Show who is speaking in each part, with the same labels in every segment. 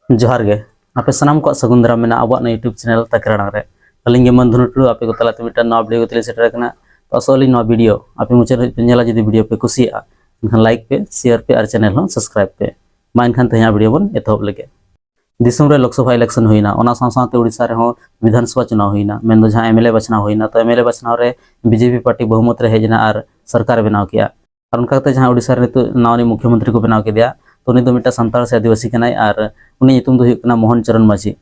Speaker 1: जोहार गे आपे सनाम को सगुन दाराम मेना अब यूट्यूब चैनल तकराना रे अलिंग मन धुनुटू आपे को तलाते मिटा नवा वीडियो को सेटर करना तो असली नवा वीडियो आपे मुचाद पे नेला जदी वीडियो पे कुसिया एनखान लाइक पे शेयर पे और चैनल हो सब्सक्राइब पे मा एनखान तहेना वीडियो बन एतहब लगे दिसम रे लोकसभा इलेक्शन होइना ओना साथ उड़ीसा रे हो विधानसभा चुनाव होइना मेन दो जहां एमएलए बचनाव होइना तो एमएलए बचनाव रे बीजेपी पार्टी बहुमत रे हेजना और सरकार बनाव किया और उनका जहां उड़ीसा रे तो नावनी मुख्यमंत्री को बनाव केदिया तो उनी दो मिटा संताल से आदिवासी कनाय और उनी नितुम दो हुयना मोहन चरण माझी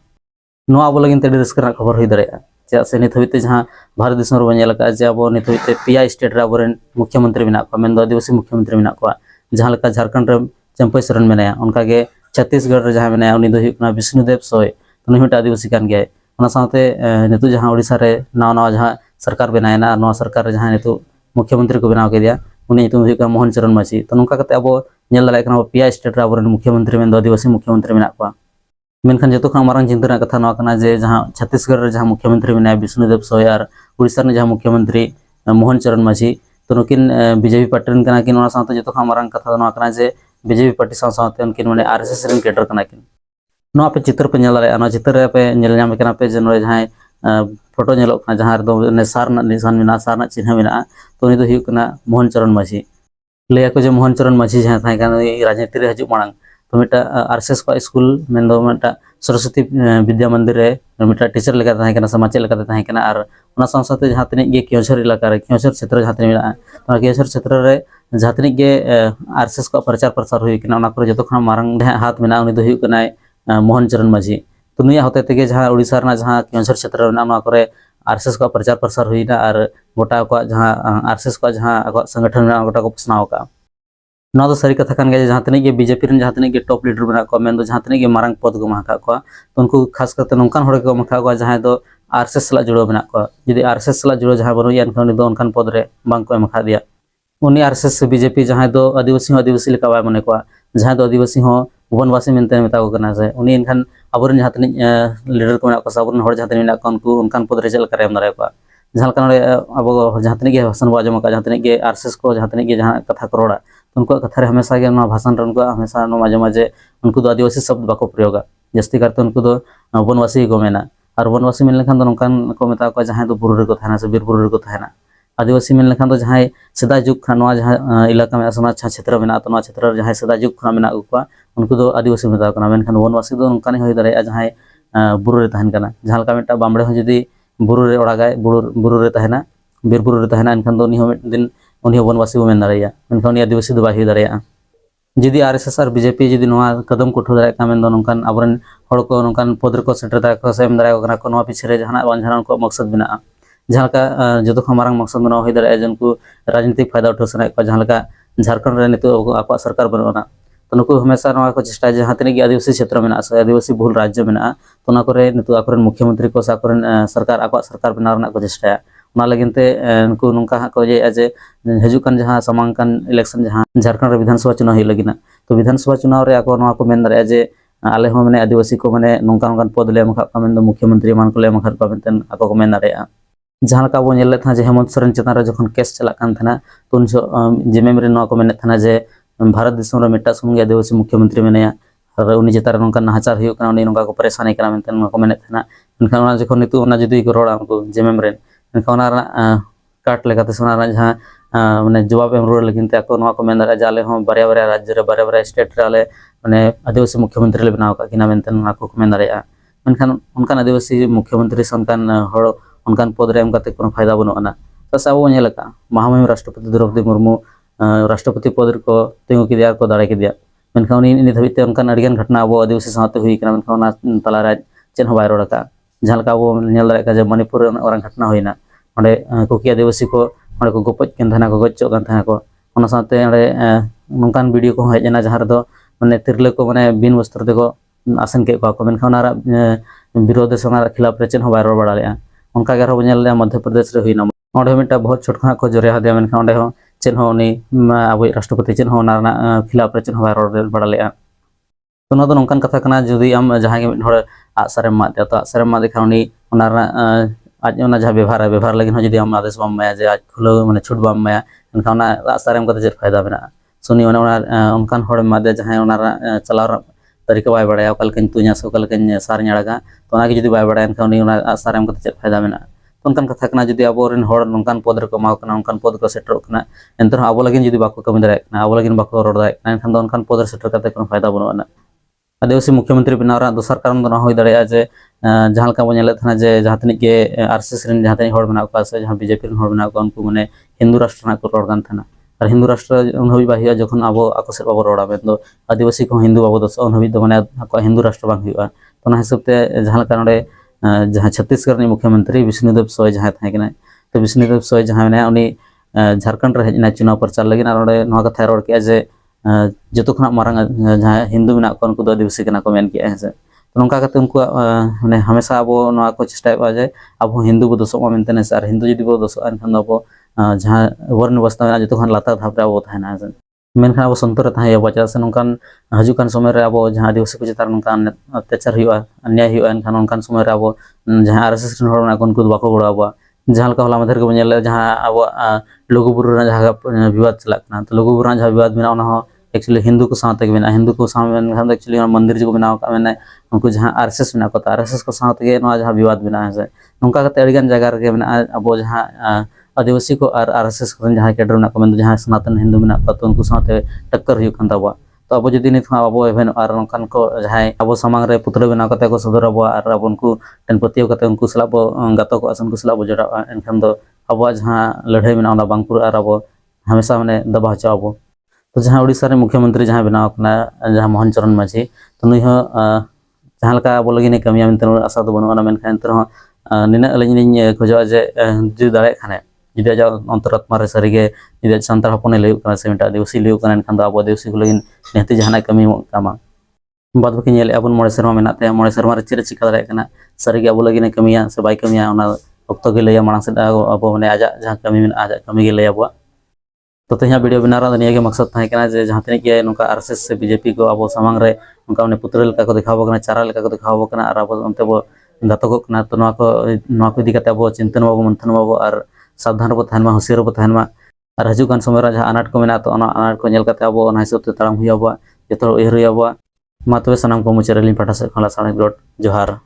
Speaker 1: नो अब लगिन तेडी रस्कर खबर हुई दाड़े चे से नित हबिते जहां भारत देश में बनेल का जे अब नित हबिते पिया स्टेट रे अबरेन मुख्यमंत्री मेना को मेन दो आदिवासी मुख्यमंत्री मेना को जहां लका झारखंड रे चंपई सरन मेनाया उनका गे छत्तीसगढ़ रे जहां मेनाया उनी दो हुयना विष्णुदेव सोय तो उनी मिटा आदिवासी कान गए ओना साथे नितु जहां उड़ीसा रे नाव नाव जहां सरकार बनायना नवा सरकार रे जहां नितु मुख्यमंत्री को बनाव के दिया उनी नितु हुयना मोहन चरण माझी तो नोंका कते अब नेल दाड़े कना पिया स्टेट रे अबरेन मुख्यमंत्री मेन दो आदिवासी मुख्यमंत्री मेना को मेनखान जो खान मारंग चिंता कथा नवा कना जे जहां छत्तीसगढ़ रे जहां मुख्यमंत्री मेना विष्णुदेव सोय और उड़ीसा रे जहां मुख्यमंत्री मोहन चरण माझी तो नुकिन बीजेपी पार्टी रन कना किन ओना साथे जो खान मारंग कथा नवा कना जे बीजेपी पार्टी साथे उनकिन माने आरएसएस रन कैडर कना किन नवा पे चित्र पे नेल दाड़े ना चित्र रे पे नेल नाम कना पे जे नोय जहां फोटो नेलो कना जहां रे दो ने सार ना निशान मेना सार ना चिन्ह मेना तो उनी दो हुयु कना मोहन चरण माझी लैया को जे मोहन चरण माझी जहां थाय कना राजनीति रे हजू मांग तो मिटा आरएसएस को स्कूल मेन दो मिटा सरस्वती विद्या मंदिर रे मिटा टीचर लेका थाय कना समाचे लेका थाय कना और ओना साथे जहां तने गे क्योंसर इलाका रे क्योंसर क्षेत्र जहां तने मेना तो क्योंसर क्षेत्र रे जहां तने गे आरएसएस को प्रचार प्रसार हुई कना ओना को जतो खना मारंग हाथ मेना उनी दो हुयु कना मोहन चरण माझी तो नुया होते तेगे जहां उड़ीसा रे जहां क्योंसर क्षेत्र मेना ओना करे आरएसएस को प्रचार प्रसार हुईना और गोटा को जहां आरएसएस को जहां आगो संगठन मेना गोटा को पसनाव का ना तो सारी कथा कान गया जहां तने गे बीजेपी रन जहां तने गे टॉप लीडर बना को मेन दो जहां तने गे मारंग पद को माखा को तो उनको खास करते नोंकान होड़ को माखा को जहां दो आरएसएस सला जुड़ो बना को यदि आरएसएस सला जुड़ो जहां बनो यान दो उनकान पद रे बांग को माखा दिया उनी आरएसएस से बीजेपी जहां दो आदिवासी लेका बाय मने को जहां दो आदिवासी हो वनवासी मेनते मेता को कना से उनी इनखान अबरन जहां तने लीडर को ना को सबरन होड़ जहां तने ना को उनको उनकान पद रे चल करे हम दारे को जहां कना अब जहां तने गे भाषण बाजम का जहां तने गे आरएसएस को जहां तने गे जहां कथा को रोड़ा उनको कथा हमेशा गे भाषण उनको हमेशा माजे माजे उनको आदिवासी शब्द बाको प्रयोगा जस्ती करते उनको वनवासी को मेना और वनवासी मेन लेखान नौकान को मेता को जहां दो बुरु रे को थाना से बीर बुरु रे को थाना आदिवासी मेन लेखान जहां सेदा जुग खाना जहां इलाका में समाज क्षेत्र में तो क्षेत्र जहां सेदा जुग खाना मेना को उनको आदिवासी मेता को मेनखान वनवासी दो नौकान होई दाड़े जहां बुरु रे तहन कना जहां लका मेटा बामड़े हो जदी बुरु रे ओड़ागाय बुरु रे तहना बीर बुरु रे तहना एनखान दो उनी हो मिट दिन उनी वनवासी को मेन दाड़ेया मेनखान उनी आदिवासी दो बाय हुई दाड़ेया जदि आरएसएस और बीजेपी जदि नोआ कदम को उठा दाड़े का मेन दो नोंकान अबरन होड़ को नोंकान पद रे को सेटर दाड़े को से एम दाड़े को कना को नोआ पीछे रे जहां बांझाना को मकसद मेना जहां का जतो खा मारंग मकसद नोआ हुई दाड़े जनको राजनीतिक फायदा उठा सना को जहां का झारखंड रे नितो आपा सरकार बनोना तो नुको हमेशा नोआ को चेष्टा जहां तने गे आदिवासी क्षेत्र मेना से आदिवासी बहुल राज्य मेना तो ना करे नितो आकरन मुख्यमंत्री को साकरन सरकार आपा सरकार बना रना को चेष्टा ना लगिनते उनको नोंका को जे हजुकान जहां समांकन इलेक्शन जहां झारखंड विधानसभा चुनाव ही लगिना तो विधानसभा चुनाव रे आको नोआ को मेन दारे जे आले हो माने आदिवासी को माने नोंकान पद ले मखा का मेन दो मुख्यमंत्री मान को ले मखा का मेनतन आको को मेन दारे जहां का वो नेले था जे हेमंत सोरेन चेतान रे जखन केस चला कान थाना तो उन जेमेम रे नोआ को मेन थाना जे भारत देश में मेटा सुंगे आदिवासी मुख्यमंत्री मेनया और उनी चेतान नोंकान नाहाचार हुई kana उनी नोंका को परेशानी kana मेनतन नोआ को मेन थाना एनखान ओना जखन नितु ओना जदी को रोड़ा उनको जेमेम रे एनखान ओना काट लेकाते सोना जहां माने जवाब एम रोड लेकिन ते को नोआ को मेन दारे जाले हो बारे बारे राज्य रे बारे बारे स्टेट रे आले माने आदिवासी मुख्यमंत्री ले बनाव का किना मेनतन नोआ को मेन दारे मेनखान उनकान आदिवासी मुख्यमंत्री संकान होड़ उनकान पद रे एम काते कोनो फायदा बनो आना तस अब नेल का महामहिम राष्ट्रपति द्रौपदी मुर्मू राष्ट्रपति पद को तिंगु किदिया को दाड़े किदिया मेनखान उनी नि धबिते उनकान अडिगान घटना अब आदिवासी साथे हुई कना मेनखान ओना तला राज चेन हो बाय रोड़ का जहां का वो नेल दाड़े का जे मणिपुर औरंग घटना होइना ओंडे कुकी आदिवासी को ओंडे को गोपज केन थाना को गच्चो कान थाना को ओना साथे ओंडे नोंकान वीडियो को हेजना जहां रे दो माने तिरले को माने बिन वस्त्र ते को आसन के को मेनखान ओना विरोध सोना खिलाफ रे चेन हो बाय रोड़ बाड़ालेया उनका गे रो नेल मध्य प्रदेश रे हुइना ओंडे मिटा बहुत छोटखा को जरे हदिया मेनखान ओंडे हो चेन हो उनी अब राष्ट्रपति चेन हो ओना खिलाफ रे चेन हो बाय रोड़ बाड़ालेया तो ना नोंकान कथा कना जदि आम जहां गे होड़ आसारे मादे तो आसारे मादे खान उनी ओना आज ओना जहां व्यवहार लगिन हो जदि आम आदेश बाम माया जे आज खुलो माने छूट बाम माया एनखान आसारे एम कते जे फायदा मेना सुनी ओना उनकान होड़ मादे जहां ओना चलाव तरीका बाय बड़ाया ओका लेकान तुnya से ओका लेकान सार अड़ागा तो ओना जुदी बाय बड़ाया एनखान उनी ओना सार एम कते चेद फायदा मेना तो उनकान कथा कना जुदी आबो रेन हर नोंकान पद रको माव कना उनकान पद को सेटरोग कना एंतर आबो लगिन जुदी बाको कमी दाड़ाय कना आबो लगिन बाको रोड दाड़ाय कना एनखान दो उनकान पद सेटर कते कोनो फायदा बनुआ आदिवासी मुख्यमंत्री बनाव दोसर कारण दो हो दाड़ा जे जहाँ लेका बो नेले थाना जे जहाँ तनिक के आरएसएस रेन जहाँ तनिक हर मेना को से जहाँ बीजेपी रेन हर मेना को उनको माने हिंदू राष्ट्र ना को रोड कान थाना और हिंदू राष्ट्र उन हबी बाहिया जखन आबो आको से बाबो रोड़ा मेन दो आदिवासी को हिंदू बाबो दस उन हबी दो माने आको हिंदू राष्ट्र बांग हुआ तो ना हिसाब ते जहाँ लेका नडे जहाँ छत्तीसगढ़ नि मुख्यमंत्री विष्णुदेव सोय जहाँ थाय कना तो विष्णुदेव सोय जहाँ मेना उनी झारखंड रे हेजना चुनाव प्रचार लगिन और नडे नोआ कथा रोड के जे जो खुना मारंग जहाँ हिंदू मेना को उनको आदिवासी कना को मेन किया है तो नौका करते उनको माने हमेशा अब नोआ को चेष्टा जे अब हिंदू बो दोसो मेनते ने सर हिंदू जदि बो दोसो एनखान अब जहाँ वर्ण व्यवस्था में जो खान लातार धाप रे अब थाना मेनखान अब संतर थाय अब चेदा से नौकान हजुकान समय रे अब जहाँ आदिवासी को चितार नौकान अत्याचार हुआ अन्याय हुआ एनखान उनकान समय रे अब जहाँ आरएसएस रेन हर को उनको बाको गोड़ा अब जहाँ लेका होला मधर को नेले जहाँ अब लघुबुरु जहाँ विवाद चलना तो लघुबुरु जहाँ विवाद में ना एक्चुअली हिंदू को साथ के हिंदू को साथ एक्चुअली मंदिर जो बनाव का मैंने उनको जहाँ आरएसएस में को आरएसएस को साथ के जहाँ विवाद बना है नौका अड़ीगान जगह रे में अब जहाँ आदिवासी को और आरएसएस जहाँ कैडर में को जहाँ सनातन हिंदू में तो उनको साथ टक्कर हो तो अब जुदी नित अब इवेन और नौकान को जहाँ अब सामांग रे पुतला बनाव करते को सदर अब और अब उनको टेन पतियो करते उनको सला बो गातो को उनको सला बो जड़ा एनखान दो अब जहाँ लड़ाई में ना बांगपुर और अब हमेशा मैंने दबा हचा अब तो जहाँ उड़ीसा रे मुख्यमंत्री जहाँ बनाव कना जहाँ मोहन चरण माझी तो नुई हो जहाँ लेका अब लगिन कमिया मेनते आशा दो बनुआ मेनखान एनते निना अलिन खोजा जे जुदी दाड़े खाने जुदी आज अंतरात्मा रे सारीगे जुदी सानतार हपने लयु कना से मिटा आदिवासी लयु कना एनखान दो अब आदिवासी को लगिन नेहती जहाँ कमी कामा बाद बाकी नेले अपन मोड़े शर्मा मेनाते मोड़े शर्मा रे चिर चिका दाड़े कना सारीगे अब लगिन कमिया से बाय कमिया ओना अक्तो के लया मांग से अब माने आजा जहाँ कमी में आजा कमी के लया अब तो तेज वीडियो बनारा निया के मकसद था जहाँ तक नौका आरएसएस से बीजेपी को अब सामांग रे उनका उन्हें पुत्र लेका को दिखाबो चारा लेका को दिखाबो और अब अंते बो गातक को इदी करते अब चिंतन बाबो मंथन बाबो और सावधान बो तहन मा होशियार बो तहन मा और हजुकान समय रे जहाँ अनाट को मेना तो अनाट को नेल करते अब हिसाब से ताड़ाम हुई अब जो उयहर हुई अब मा तबे सनाम को मुचारे लिन पाठा से खला साणे जोहार।